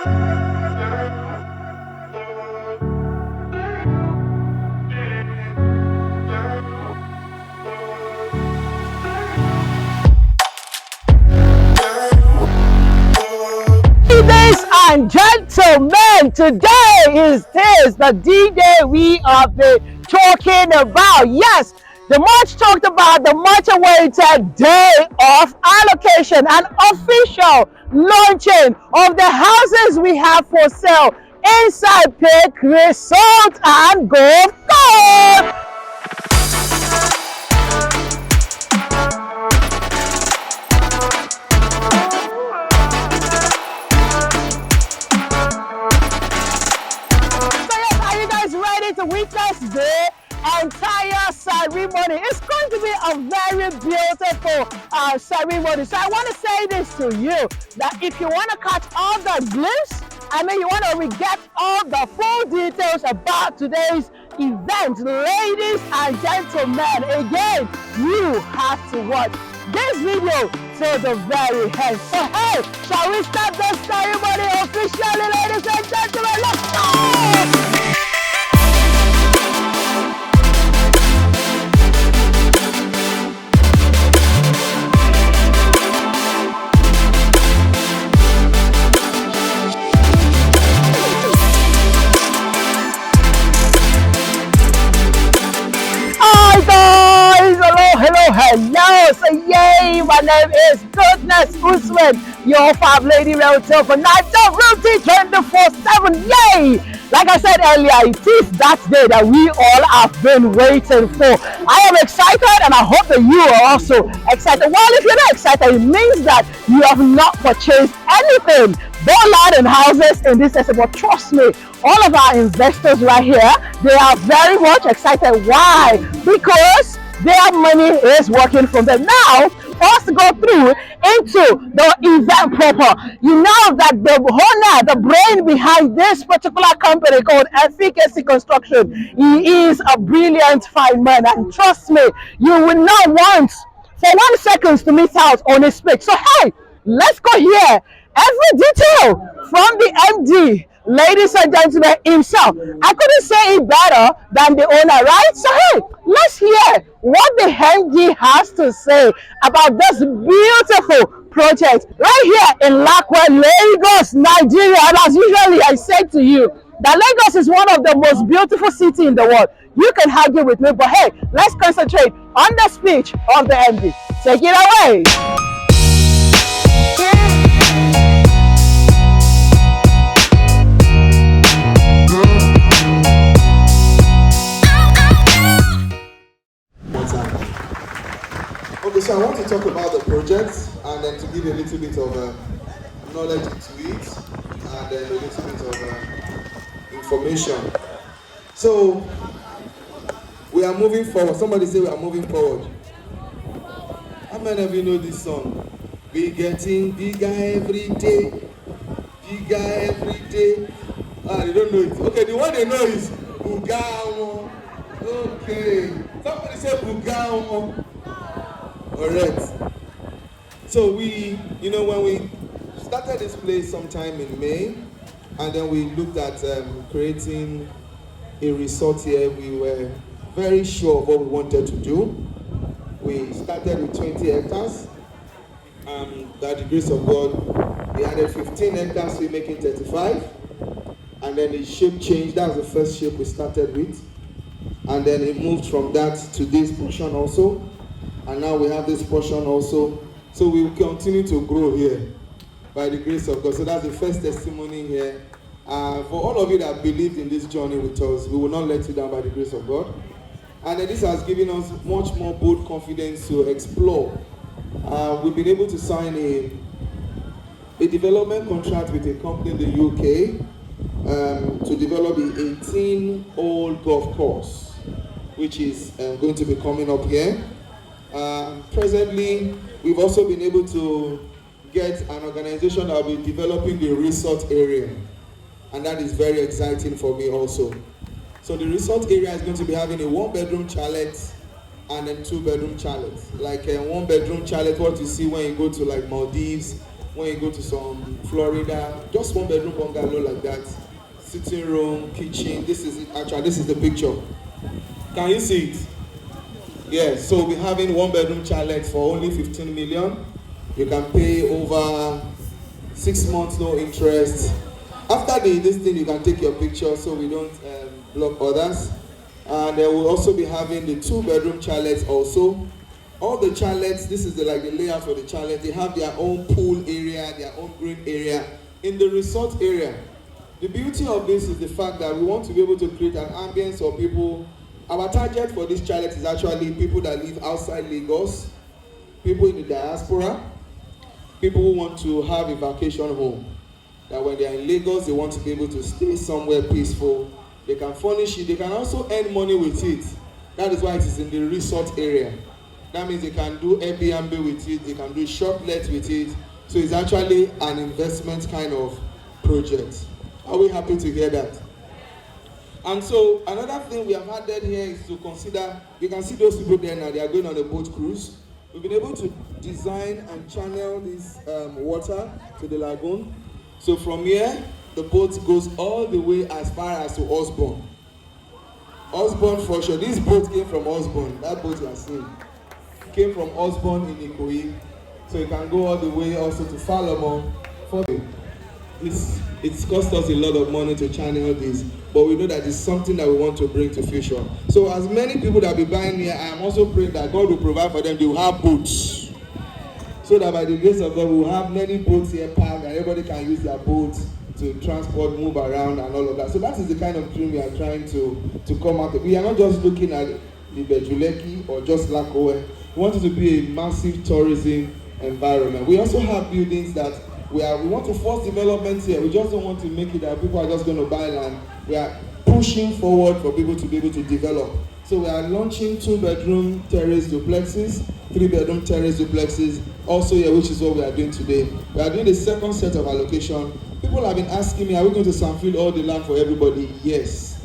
Ladies and gentlemen, today is the D-Day we have been talking about. Yes, the much talked about, the much awaited day of allocation and official launching of the houses we have for sale inside Peak Resort and Golf Course. To witness the entire ceremony. It's going to be a very beautiful ceremony. So I want to say this to you, that if you want to catch all the glimpse, you want to get all the full details about today's event, ladies and gentlemen, again, you have to watch this video to the very end. So hey, shall we start the ceremony officially, ladies and gentlemen? Let's go! Hello, say yay, my name is Goodness Usman, your Fab Lady Realtor for Niger Realty 24/7, yay! Like I said earlier, it is that day that we all have been waiting for. I am excited and I hope that you are also excited. Well, if you're not excited, it means that you have not purchased anything, bought land and houses in this estate. But trust me, all of our investors right here, they are very much excited. Why? Because their money is working from them. Now, for us to go through into the event proper, you know that the owner, the brain behind this particular company called Efficacy Construction, he is a brilliant fine man, and trust me, you will not want for 1 second to miss out on his speech. So hey, let's go here. Every detail from the MD, ladies and gentlemen, himself. I couldn't say it better than the owner, right? So hey, let's hear what the MD has to say about this beautiful project right here in Lakowe, Lagos, Nigeria. And as usually I said to you, that Lagos is one of the most beautiful cities in the world. You can argue with me, but hey, let's concentrate on the speech of the MD. Take it away. Okay, so I want to talk about the project and then to give a little bit of knowledge to it and then a little bit of information. So, we are moving forward. Somebody say we are moving forward. How many of you know this song? We getting bigger every day. Bigger every day. Ah, they don't know it. Okay, the one they know is Bugamo. Okay. Somebody say Bugamo. Alright. So when we started this place sometime in May, and then we looked at creating a resort here, we were very sure of what we wanted to do. We started with 20 hectares. By the grace of God, we added 15 hectares, we're making 35. And then the shape changed. That was the first shape we started with. And then it moved from that to this portion also. And now we have this portion also. So we will continue to grow here by the grace of God. So that's the first testimony here. For all of you that believed in this journey with us, we will not let you down by the grace of God. And this has given us much more bold confidence to explore. We've been able to sign a development contract with a company in the UK to develop the 18-hole golf course, which is going to be coming up here. Presently, we've also been able to get an organization that will be developing the resort area, and that is very exciting for me also. So the resort area is going to be having a 1-bedroom chalet and then 2-bedroom chalets. Like a 1-bedroom chalet, what you see when you go to like Maldives, when you go to some Florida, just one bedroom bungalow like that, sitting room, kitchen. This is it. Actually, this is the picture. Can you see it? Yes. So we're having one bedroom chalet for only 15 million. You can pay over 6 months, no interest. After this thing, you can take your picture so we don't block others. And we'll also be having the 2-bedroom chalets also. All the chalets, this is the layout for the chalet. They have their own pool area, their own green area in the resort area. The beauty of this is the fact that we want to be able to create an ambience for people. Our target for this chalet is actually people that live outside Lagos, people in the diaspora, people who want to have a vacation home. That when they are in Lagos, they want to be able to stay somewhere peaceful. They can furnish it. They can also earn money with it. That is why it is in the resort area. That means they can do Airbnb with it. They can do shop let with it. So it's actually an investment kind of project. Are we happy to hear that? And so another thing we have added here is to consider, you can see those people there now, they are going on a boat cruise. We've been able to design and channel this water to the lagoon. So from here, the boat goes all the way as far as to Osborne. Osborne for sure. This boat came from Osborne. That boat you are seeing came from Osborne in Lakowe. So you can go all the way also to Falamo. It's cost us a lot of money to channel this, but we know that it's something that we want to bring to future. So as many people that will be buying here, I am also praying that God will provide for them. They will have boats. So that by the grace of God, we will have many boats here parked and everybody can use their boats to transport, move around and all of that. So that is the kind of dream we are trying to come out with. We are not just looking at the Bejuleki or just Lakowe. We want it to be a massive tourism environment. We also have buildings that we want to force development here. We just don't want to make it that people are just going to buy land. We are pushing forward for people to be able to develop. So we are launching 2-bedroom terrace duplexes, 3-bedroom terrace duplexes, also here, which is what we are doing today. We are doing the second set of allocation. People have been asking me, are we going to samfill all the land for everybody? Yes.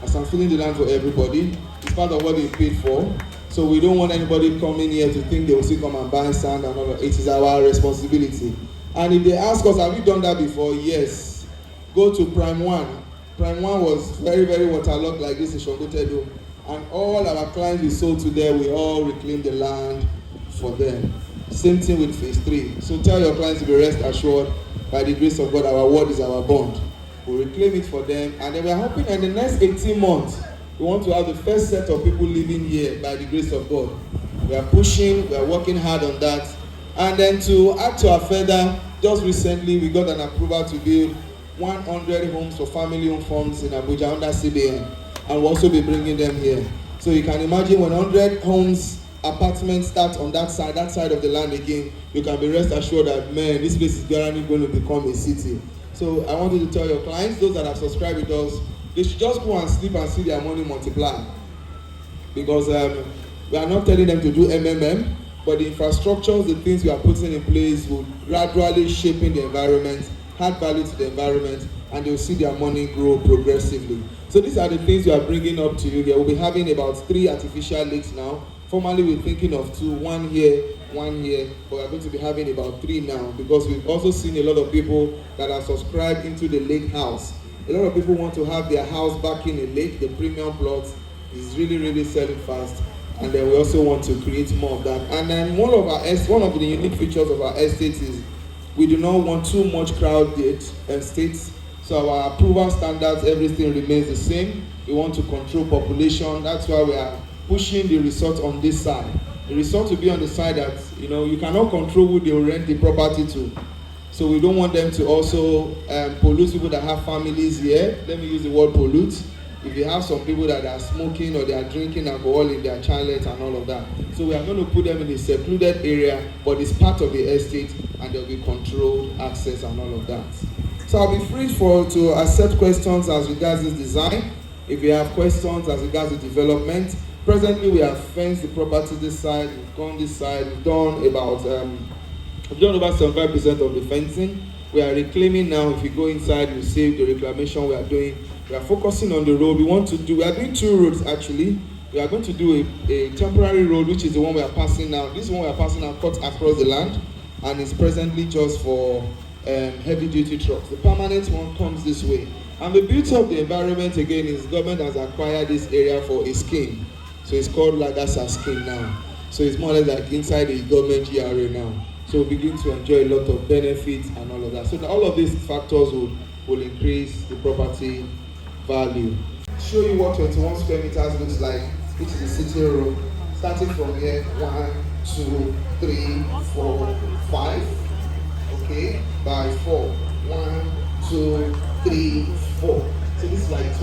I'm samfilling the land for everybody. It's part of what they paid for. So we don't want anybody coming here to think they will still come and buy sand and all that. It is our responsibility. And if they ask us, have we done that before? Yes. Go to Prime 1. Prime 1 was very, very waterlogged like this in Shongotedo. And all our clients we sold to them, we all reclaimed the land for them. Same thing with phase 3. So tell your clients to be rest assured, by the grace of God, our word is our bond. We'll reclaim it for them. And then we're hoping in the next 18 months, we want to have the first set of people living here by the grace of God. We are pushing, we are working hard on that. And then to add to our further, just recently we got an approval to build 100 homes for family-owned farms in Abuja under CBN. And we'll also be bringing them here. So you can imagine when 100 homes, apartments start on that side of the land again, you can be rest assured that, man, this place is guaranteed going to become a city. So I want you to tell your clients, those that have subscribed with us, they should just go and sleep and see their money multiply. Because we are not telling them to do MMM, but the infrastructures, the things we are putting in place will gradually shaping the environment, add value to the environment, and they'll see their money grow progressively. So these are the things we are bringing up to you here. We'll be having about 3 artificial lakes now. Formerly we're thinking of 2, one here, but we're going to be having about 3 now because we've also seen a lot of people that are subscribed into the lake house. A lot of people want to have their house back in a lake. The premium plots is really, really selling fast. And then we also want to create more of that. And then one of the unique features of our estate is we do not want too much crowded estates. So our approval standards, everything remains the same. We want to control population. That's why we are pushing the resort on this side. The resort will be on the side that, you cannot control who they will rent the property to. So we don't want them to also pollute people that have families here. Let me use the word pollute. If you have some people that are smoking or they are drinking alcohol in their chalet and all of that. So we are going to put them in a secluded area, but it's part of the estate and there will be controlled access and all of that. So I'll be free to accept questions as regards this design. If you have questions as regards the development. Presently we have fenced the property this side, we've gone this side, we've done about we've done over 75% of the fencing. We are reclaiming now. If you go inside, you see the reclamation we are doing. We are focusing on the road. We are doing 2 roads actually. We are going to do a temporary road, which is the one we are passing now. This one we are passing now cuts across the land. and it's presently just for heavy duty trucks. The permanent one comes this way. And the beauty of the environment again is government has acquired this area for a scheme. So it's called Lagasa scheme now. So it's more or less like inside the government GRA now. So we begin to enjoy a lot of benefits and all of that. So all of these factors will increase the property value. Show you what 21 square meters looks like. This is the sitting room. Starting from here, 1, 2, 3, 4, 5. Okay, by 4. 1, 2, 3, 4. So this is like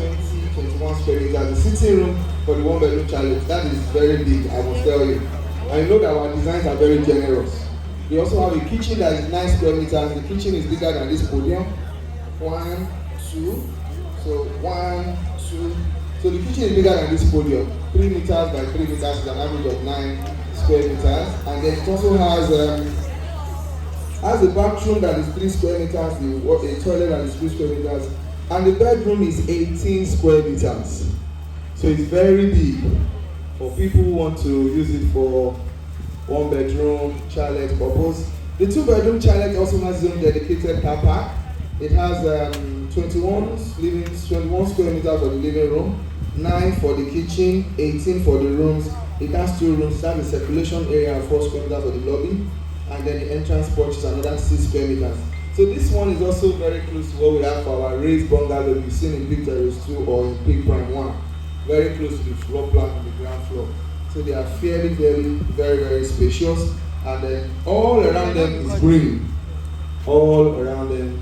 21 square meters. The sitting room for the one bedroom challenge, that is very big, I must tell you. I know that our designs are very generous. We also have a kitchen that is 9 square meters. The kitchen is bigger than this podium. 1, 2. So 1, 2. So the kitchen is bigger than this podium. 3 meters by 3 meters is an average of 9 square meters. And then it also has a bathroom that is 3 square meters, a toilet that is 3 square meters, and the bedroom is 18 square meters. So it's very big for people who want to use it for 1 bedroom chalet purpose. The 2 bedroom chalet also has its own dedicated car park. It has 21 square meters for the living room, 9 for the kitchen, 18 for the rooms. It has 2 rooms. It has a circulation area of 4 square meters for the lobby, and then the entrance porch is another 6 square meters. So this one is also very close to what we have for our raised bungalow you've seen in Big Terrace 2 or in Big Prime 1. Very close to the floor plan on the ground floor. So they are fairly, very spacious, and then all around them is green. All around them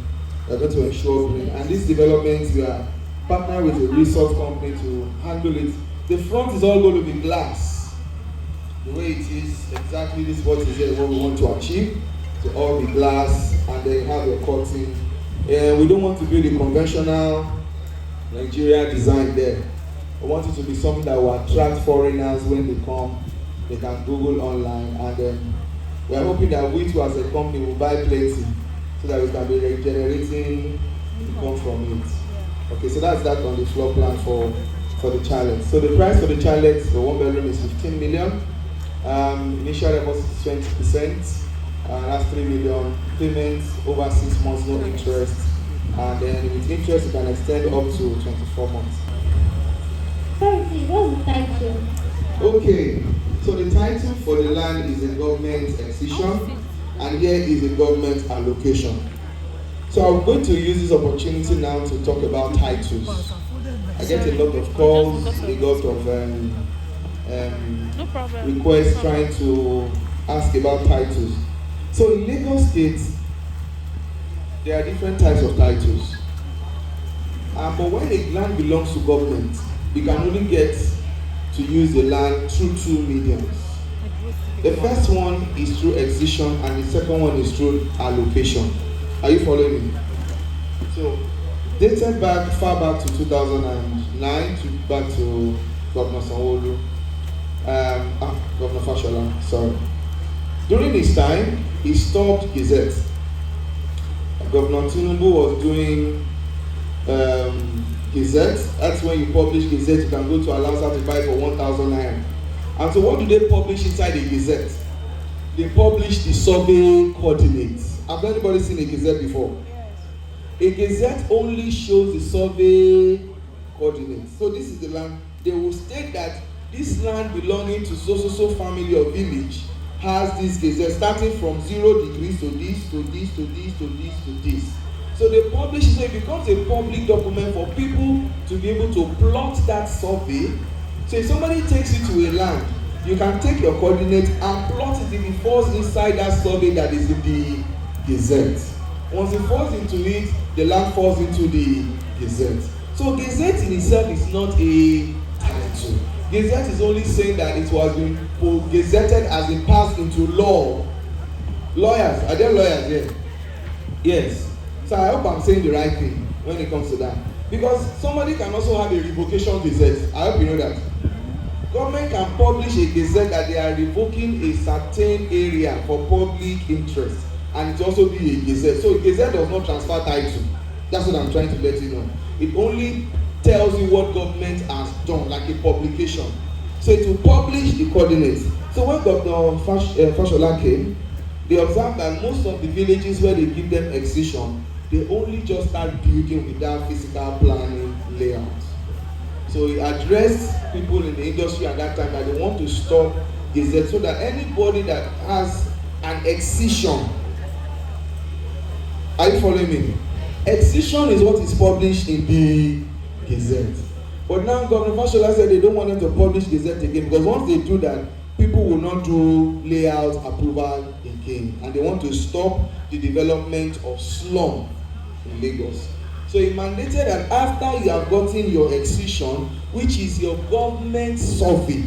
are going to ensure green. And this development, we are partnered with a resource company to handle it. The front is all going to be glass. The way it is, exactly this is what we want to achieve. To all be glass, and then have a curtain. We don't want to build a conventional Nigeria design there. I want it to be something that will attract foreigners when they come. They can Google online, and then we are hoping that we too as a company will buy plenty so that we can be generating income from it. Okay, so that's that on the floor plan for the challenge. So the price for the challenge for 1 bedroom is 15 million. Initial deposit is 20%. That's 3 million. Payments over 6 months, no interest. And then with interest, you can extend up to 24 months. Sorry, what's the title? Okay, so the title for the land is a government excision, and here is a government allocation. So I'm going to use this opportunity now to talk about titles. I get a lot of calls, a lot of requests trying to ask about titles. So in Lagos State, there are different types of titles. But when a land belongs to government, you can only get to use the land through 2 mediums. The first one is through excision, and the second one is through allocation. Are you following me? So, dated far back to 2009, back to Governor Sanwo-Olu, Governor Fashola, sorry. During his time, he stopped Gazette. Governor Tinubu was doing Gazette. That's when you publish Gazette, you can go to Alausa to buy for 1,000 naira. And so what do they publish inside the Gazette? They publish the survey coordinates. Have anybody seen a Gazette before? A Gazette only shows the survey coordinates. So this is the land. They will state that this land belonging to so family or village has this Gazette starting from 0 degrees to this, to this, to this, to this, to this. So they publish it, so it becomes a public document for people to be able to plot that survey. So if somebody takes you to a land, you can take your coordinates and plot it if it falls inside that survey that is in the Gazette. Once it falls into it, the land falls into the Gazette. So Gazette in itself is not a title. Gazette is only saying that it was been gazetted as it passed into law. Lawyers, are there lawyers here? Yes. So I hope I'm saying the right thing when it comes to that. Because somebody can also have a revocation gazette. I hope you know that. Government can publish a gazette that they are revoking a certain area for public interest, and it also be a gazette. So a gazette does not transfer title. That's what I'm trying to let you know. It only tells you what government has done, like a publication. So it will publish the coordinates. So when Governor Fashola came, they observe that most of the villages where they give them excision, they only just start building without physical planning layout. So he addressed people in the industry at that time that they want to stop gazette so that anybody that has an excision, are you following me? Excision is what is published in the gazette. But now Governor Fashola said they don't want them to publish gazette again, because once they do that, people will not do layout approval again, and they want to stop the development of slum in Lagos. So he mandated that after you have gotten your excision, which is your government survey,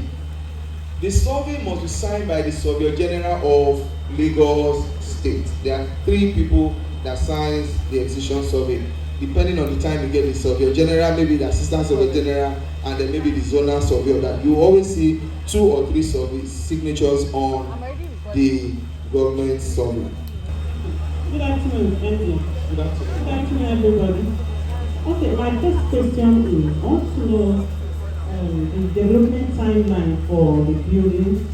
the survey must be signed by the Surveyor General of Lagos State. There are 3 people that signs the excision survey. Depending on the time you get the Surveyor General, maybe the Assistant Surveyor General, and then maybe the Zonal Surveyor. That you always see 2 or 3 survey signatures on the government survey. Good afternoon, Andy. Good afternoon. Good afternoon, everybody. Okay, my first question is, I want to know the development timeline for the building.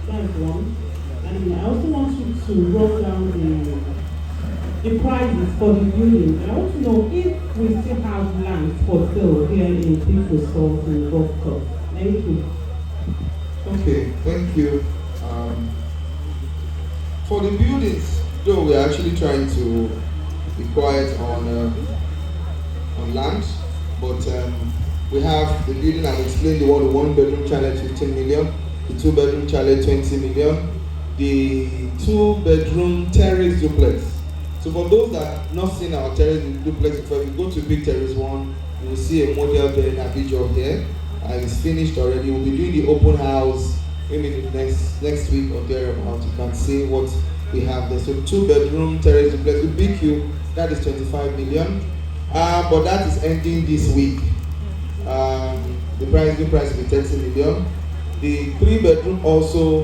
That's one. And I also want you to run down the prices for the building. And I want to know if we still have land for sale here in People's Salt and Golf Club. Thank you. Okay, thank you. For the buildings, though, we are actually trying to be quiet on land, but we have the building. I've explained the 1-bedroom challenge 15 million, the 2-bedroom challenge 20 million, the 2-bedroom terrace duplex. So for those that have not seen our terrace duplex before, if you go to Big Terrace 1, you will see a model there in Abidjan here, and it's finished already. We'll be doing the open house maybe the next week or thereabout. You can see what we have there. So 2-bedroom terrace duplex with BQ, that is 25 million. But that is ending this week. The new price will be 30 million. The 3-bedroom also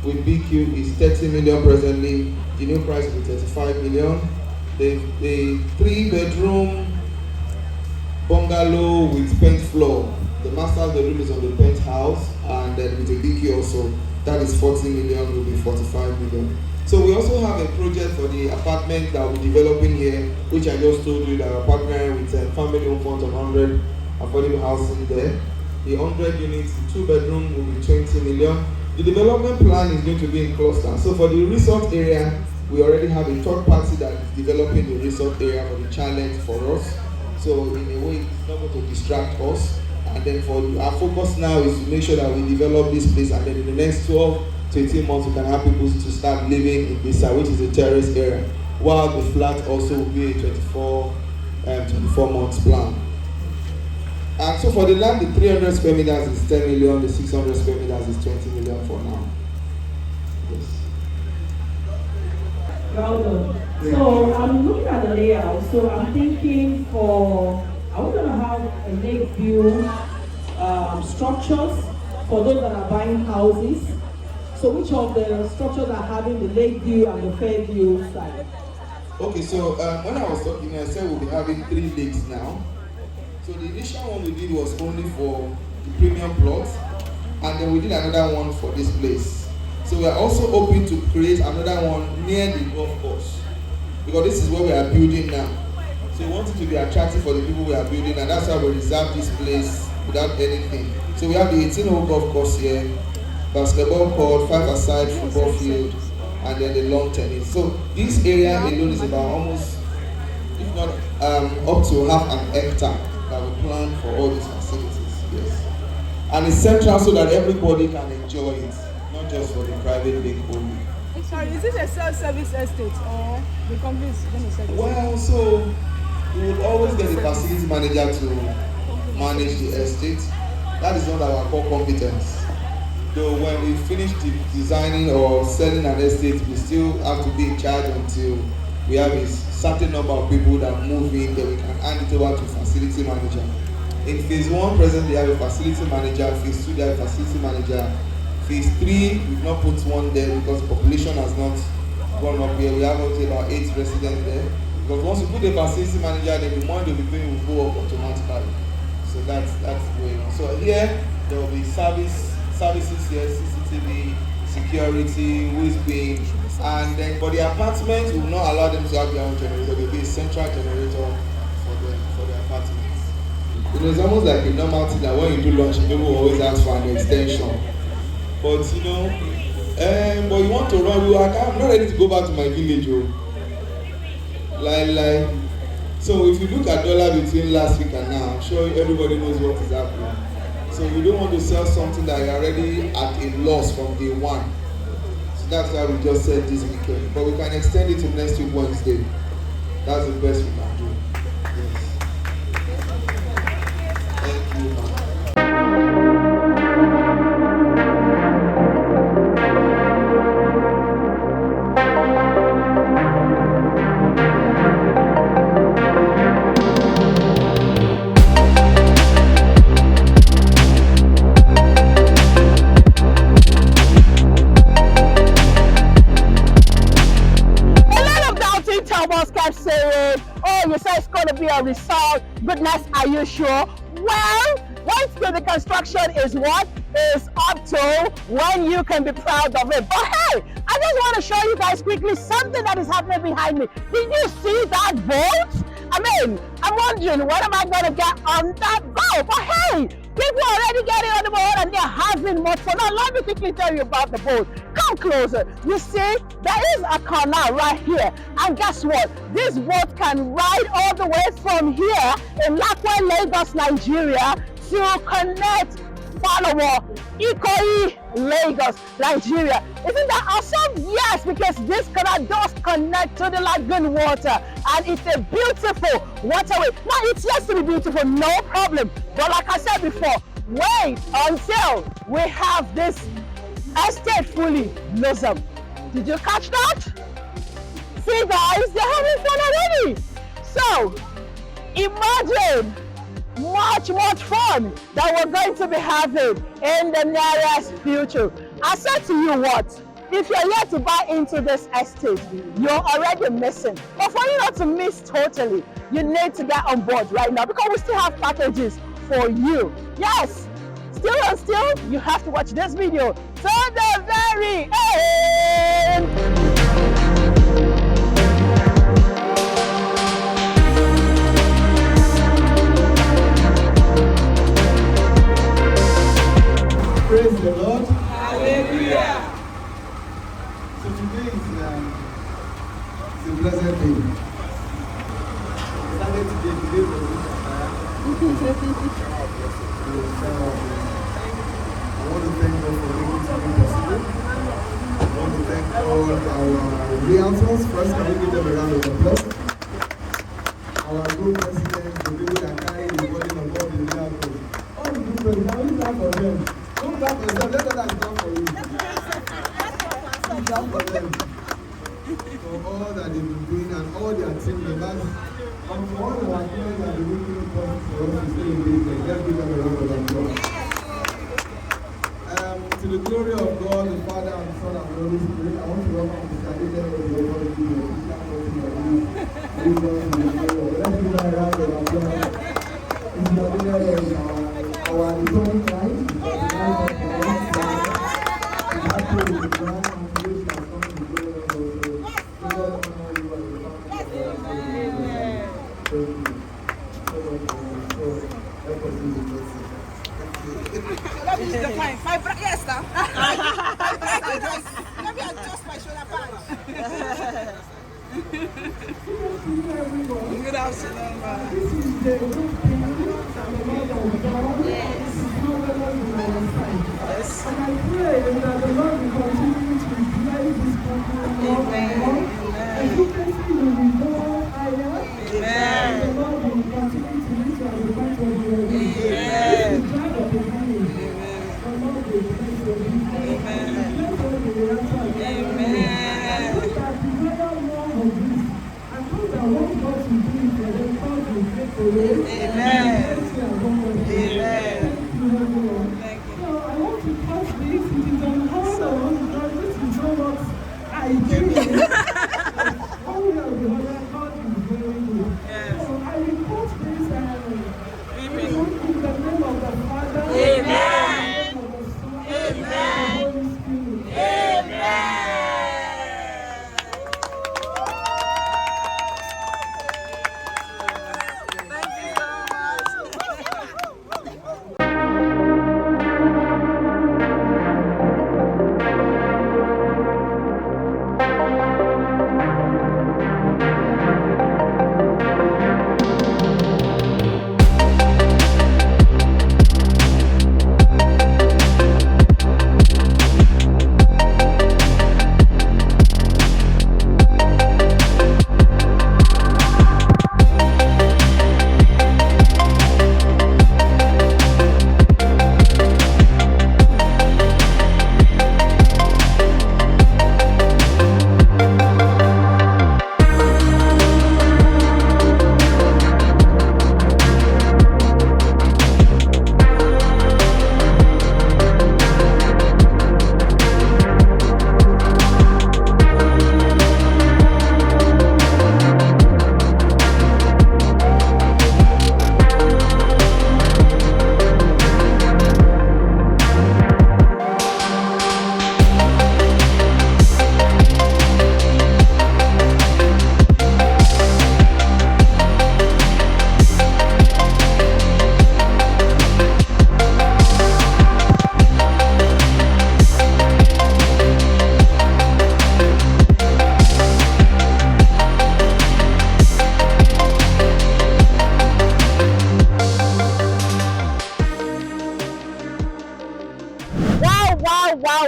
with BQ is 30 million presently. The new price will be 35 million. The 3-bedroom bungalow with paint floor, the master bedroom is on the penthouse, and then with a BQ also, that is 40 million, will be 45 million. So we also have a project for the apartment that we're developing here, which I just told you that we're partnering with Family Home Fund of 100 affordable housing there. The 100 units, the 2-bedroom will be 20 million. The development plan is going to be in cluster. So for the resort area, we already have a third party that is developing the resort area for the challenge for us. So in a way, it's not going to distract us. And then for our focus now is to make sure that we develop this place, and then in the next 12 to 18 months we can have people to start living in this side, which is a terrace area, while the flat also will be a 24 months plan. And so for the land, the 300 square meters is 10 million, the 600 square meters is 20 million for now. Yes. Well done. So I'm looking at the layout. So I'm thinking are we going to have a lake view structures for those that are buying houses? So which of the structures are having the lake view and the fair view side? Okay, so when I was talking, I said we'll be having 3 lakes now. So the initial one we did was only for the premium plots, and then we did another one for this place. So we are also hoping to create another one near the golf course, because this is where we are building now. So we want it to be attractive for the people we are building, and that's why we reserve this place without anything. So we have the 18-hole golf course here, basketball court, 5-a-side football field, and then the lawn tennis. So this area alone is about almost, if not up to half an hectare that we plan for all these facilities. Yes, and it's central so that everybody can enjoy it, not just for the private lake only. Sorry, is this a self-service estate or the company is going to sell it? Well, so we will always get the facility manager to manage the estate. That is not our core competence. Though when we finish designing or selling an estate, we still have to be in charge until we have a certain number of people that move in, then we can hand it over to facility manager. In phase 1, presently, we have a facility manager. Phase 2, they have a facility manager. Phase 3, we've not put one there because population has not gone up here. We have only about 8 residents there. Because once you put a facility manager, then the money they'll be paying will go up automatically. So that's going on. So here, there will be services here, CCTV, security, who is being And then for the apartments, we will not allow them to have their own generator. There will be a central generator for the apartments. You know, it's almost like a normal thing that when you do launch, people will always ask for an extension. But you know, but you want to run, I'm not ready to go back to my village. Like. So if you look at dollar between last week and now, I'm sure everybody knows what is happening. So we don't want to sell something that you're already at a loss from day one. So that's why we just said this weekend. But we can extend it to next week Wednesday. That's the best we can do. Yes. Thank you, man. Kept saying, oh, you say it's going to be a result. Goodness, are you sure? Well, once the construction is what is up to when you can be proud of it. But hey, I just want to show you guys quickly something that is happening behind me. Did you see that boat? I mean, I'm wondering, what am I going to get on that boat? But hey, people are already getting on the boat and they're having much fun. Now, let me quickly tell you about the boat. Come closer. You see, there is a canal right here. And guess what? This boat can ride all the way from here in Lakowe, Lagos, Nigeria to connect Lakowe, Lagos, Nigeria. Isn't that awesome? Yes, because this canal does connect to the lagoon water and it's a beautiful waterway. Now, it's yet to be beautiful, no problem. But like I said before, wait until we have this estate fully blossom. Did you catch that? See guys, they're having fun already. So, imagine much fun that we're going to be having in the nearest future. I said to you what, if you're yet to buy into this estate, you're already missing. But for you not to miss totally, you need to get on board right now because we still have packages for you. Yes, still, you have to watch this video to the very end. Praise the Lord. Hallelujah. So today is a blessed day. Started today was I want to thank God for making something possible. I want to thank all our realtors. First, can we give them a round of applause? Our group presidents, the people that carry the burden of all the realtors. All the group presidents, now you clap for them. Don't clap for yourself, let others clap for you. Clap for them. For all that they've been doing and all their team members. And for all our friends that have been making it possible for us to stay in business, let's give them a round of applause. To the glory of God, the Father, and the Son, and the Holy Spirit, I want to welcome Mr. Adele to the Lord of the Let's give her a round of applause. Mr. Adele is our returning client. Happy with the grand contribution has come to the glory of God. God honor you and the family of God. Thank you. So help us do the blessing. Let me define my yes, sir. Let me adjust my shoulder pad. Good afternoon, man. This is the good thing and the love of God. Yes. This is not the Lord in our sight. Yes. And I pray that the Lord will continue to bless this country more and more. Efficacy will be more higher. Amen. And the Lord will continue to reach out the point of your will. Amen. This is God of the beginning. The Lord will bless your business. Amen. Bless all the answers. Amen. Those that desire more of this, and those that want God to do it for them, God will make a way. Amen. Amen. Thank you. So I want to touch this. It is on how I want to touch this. This is not what I do. How we are the other, God is very good. Yes. So I report this in the name of the Father. Amen. In the name of the Son. Amen. And the Holy Spirit. Amen.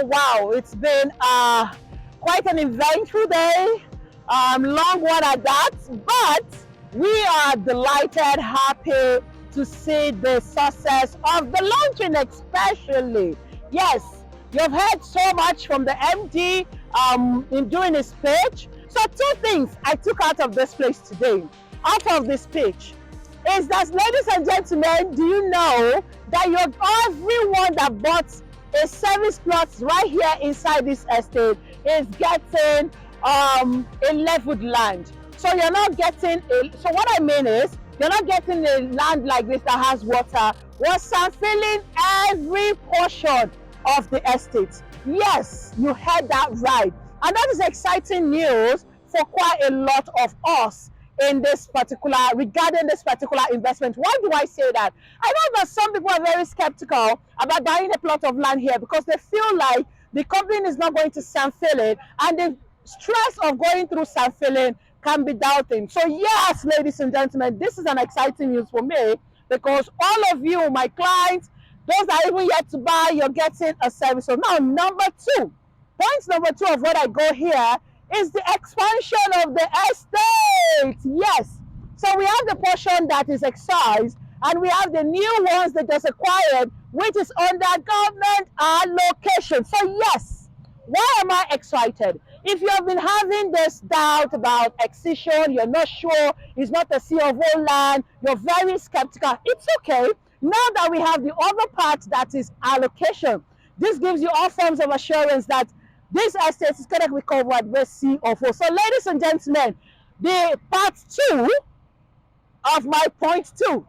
wow, it's been quite an eventful day, long one at that, but we are delighted, happy to see the success of the launching, especially. Yes, you've heard so much from the MD in doing his speech. So two things I took out of this place today, out of this speech, is that, ladies and gentlemen, do you know that everyone that bought a service plot right here inside this estate is getting a leveled land? So you're not getting so what I mean is, you're not getting a land like this that has water. We're filling every portion of the estate. Yes, you heard that right. And that is exciting news for quite a lot of us regarding this particular investment. Why do I say that? I know that some people are very skeptical about buying a plot of land here because they feel like the company is not going to fill it, and the stress of going through filling can be doubting. So yes, ladies and gentlemen, this is an exciting news for me, because all of you, my clients, those that are even yet to buy, you're getting a service. So now, point number two of what I go here is the expansion of the estate. Yes, so we have the portion that is excised, and we have the new ones that just acquired, which is under government allocation. So yes, why am I excited? If you have been having this doubt about excision, you're not sure, it's not a sea of all land, you're very skeptical, it's okay. Now that we have the other part that is allocation, this gives you all forms of assurance that this estate is going to be covered with C of O. So ladies and gentlemen, the part two of my point two.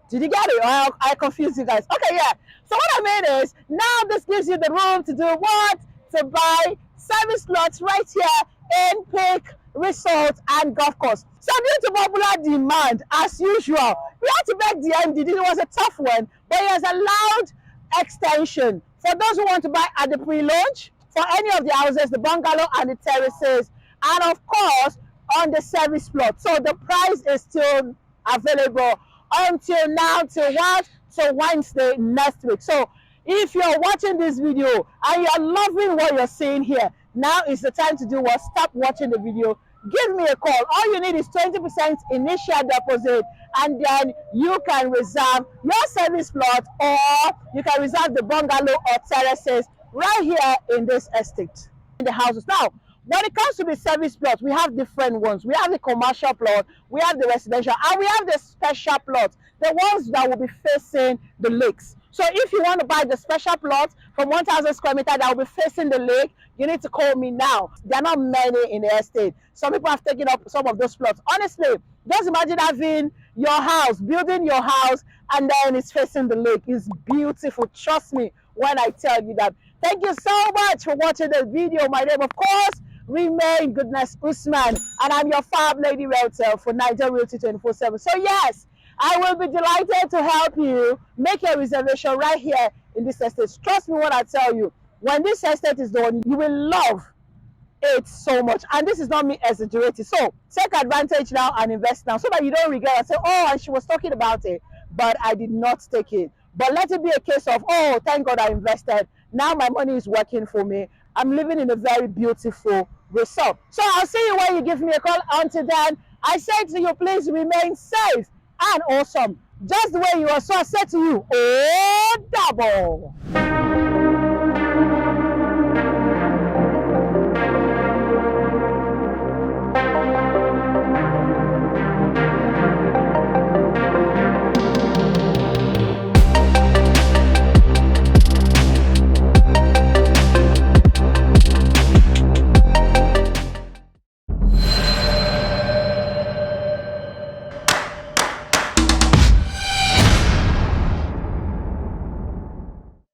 Did you get it? Or I confused you guys? Okay, yeah. So what I mean is, now this gives you the room to do what? To buy service lots right here in Peak Resort and Golf Course. So due to popular demand, as usual, we had to beg the MD. It was a tough one, but he has allowed extension for those who want to buy at the pre-launch, for any of the houses, the bungalow and the terraces, and of course on the service plot. So the price is still available until now, till what? So Wednesday next week. So if you're watching this video and you're loving what you're seeing here, now is the time to do what? Stop watching the video, give me a call. All you need is 20% initial deposit, and then you can reserve your service plot, or you can reserve the bungalow or terraces right here in this estate, in the houses. Now, when it comes to the service plot, we have different ones. We have the commercial plot, we have the residential, and we have the special plot, the ones that will be facing the lakes. So if you want to buy the special plot from 1,000 square meter that will be facing the lake, you need to call me now. There are not many in the estate. Some people have taken up some of those plots. Honestly, just imagine having your house, building your house, and then it's facing the lake. It's beautiful. Trust me when I tell you that. Thank you so much for watching the video. My name, of course, remain Goodness Usman, and I'm your Fab Lady Realtor for Niger Realty 24/7. So yes, I will be delighted to help you make your reservation right here in this estate. Trust me when I tell you, when this estate is done, you will love it so much. And this is not me exaggerating. So take advantage now and invest now, so that you don't regret and say, oh, and she was talking about it, but I did not take it. But let it be a case of, oh, thank God I invested. Now my money is working for me. I'm living in a very beautiful resort. So I'll see you when you give me a call. Until then, I say to you, please remain safe and awesome, just the way you are. So I say to you, oh, double.